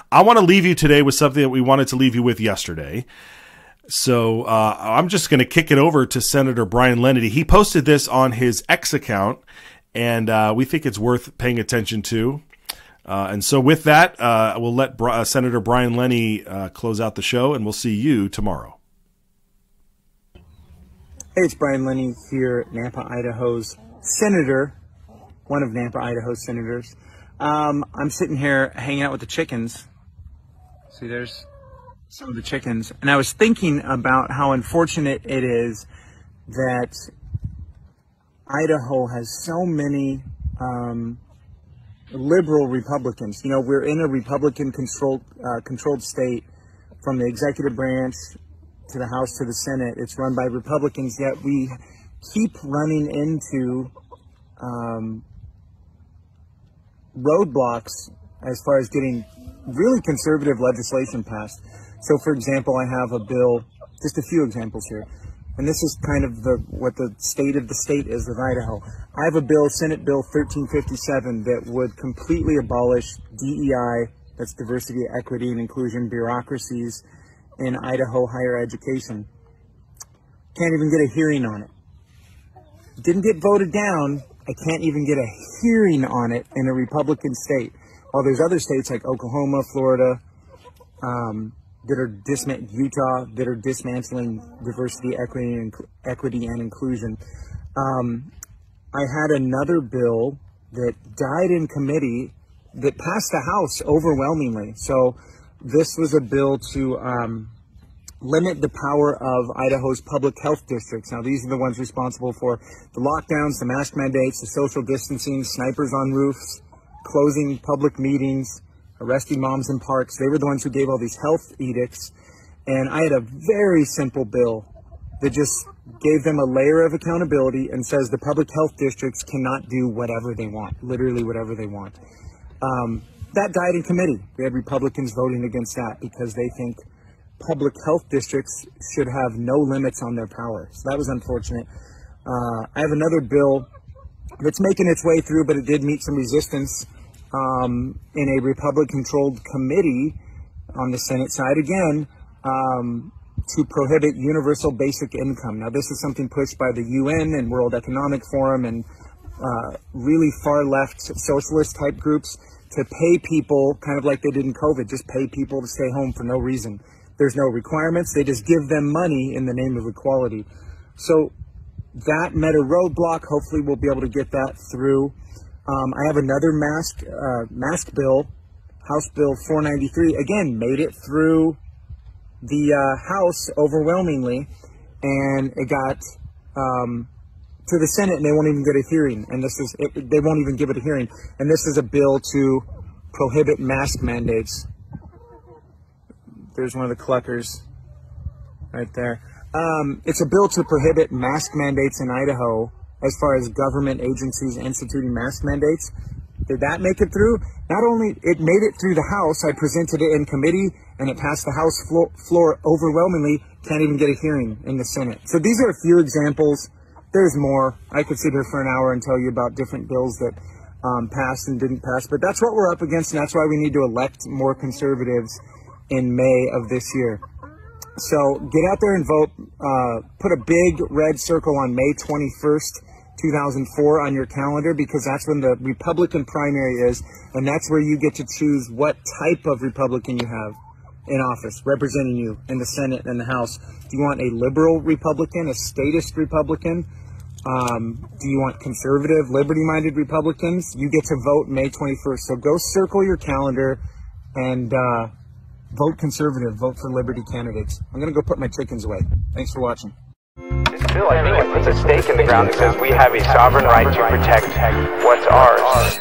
I want to leave you today with something that we wanted to leave you with yesterday. So I'm just going to kick it over to Senator Brian Lenney. He posted this on his X account, and we think it's worth paying attention to. And so with that, we'll let Senator Brian Lenney close out the show, and we'll see you tomorrow. Hey, it's Brian Lenney here, Nampa, Idaho's senator, one of Nampa, Idaho's senators. I'm sitting here hanging out with the chickens. See, there's some of the chickens. And I was thinking about how unfortunate it is that Idaho has so many liberal Republicans. You know, we're in a Republican-controlled state, from the executive branch to the House to the Senate. It's run by Republicans, yet we keep running into roadblocks as far as getting really conservative legislation passed. So, for example, I have a bill, just a few examples here, and this is kind of what the state of the state is with Idaho. I have a bill, Senate Bill 1357, that would completely abolish DEI, that's diversity, equity, and inclusion bureaucracies in Idaho higher education. Can't even get a hearing on it. Didn't get voted down. I can't even get a hearing on it in a Republican state. While there's other states like Oklahoma, Florida, that are Utah, that are dismantling diversity, equity, and inclusion. I had another bill that died in committee that passed the House overwhelmingly. So this was a bill to limit the power of Idaho's public health districts. Now, these are the ones responsible for the lockdowns, the mask mandates, the social distancing, snipers on roofs, closing public meetings, arresting moms in parks. They were the ones who gave all these health edicts. And I had a very simple bill that just gave them a layer of accountability and says the public health districts cannot do whatever they want, literally whatever they want. That died in committee. We had Republicans voting against that because they think public health districts should have no limits on their power. So that was unfortunate. I have another bill that's making its way through, but it did meet some resistance in a Republican-controlled committee on the Senate side, again, to prohibit universal basic income. Now, this is something pushed by the UN and World Economic Forum and really far-left socialist-type groups to pay people, kind of like they did in COVID, just pay people to stay home for no reason. There's no requirements. They just give them money in the name of equality. So that met a roadblock. Hopefully we'll be able to get that through. I have another mask bill, House Bill 493, again, made it through the House overwhelmingly, and it got to the Senate, and they won't even get a hearing. And they won't even give it a hearing. And this is a bill to prohibit mask mandates. There's one of the cluckers right there. It's a bill to prohibit mask mandates in Idaho as far as government agencies instituting mask mandates. Did that make it through? Not only it made it through the House, I presented it in committee, and it passed the House floor overwhelmingly, can't even get a hearing in the Senate. So these are a few examples. There's more. I could sit here for an hour and tell you about different bills that passed and didn't pass, but that's what we're up against, and that's why we need to elect more conservatives in May of this year. So get out there and vote. Put a big red circle on May 21st, 2004 on your calendar, because that's when the Republican primary is, and that's where you get to choose what type of Republican you have in office, representing you in the Senate and the House. Do you want a liberal Republican, a statist Republican? Do you want conservative, liberty-minded Republicans? You get to vote May 21st. So go circle your calendar and vote conservative, vote for liberty candidates. I'm going to go put my chickens away. Thanks for watching. This bill, I think, it puts a stake in the ground that says we have a sovereign right to protect what's ours.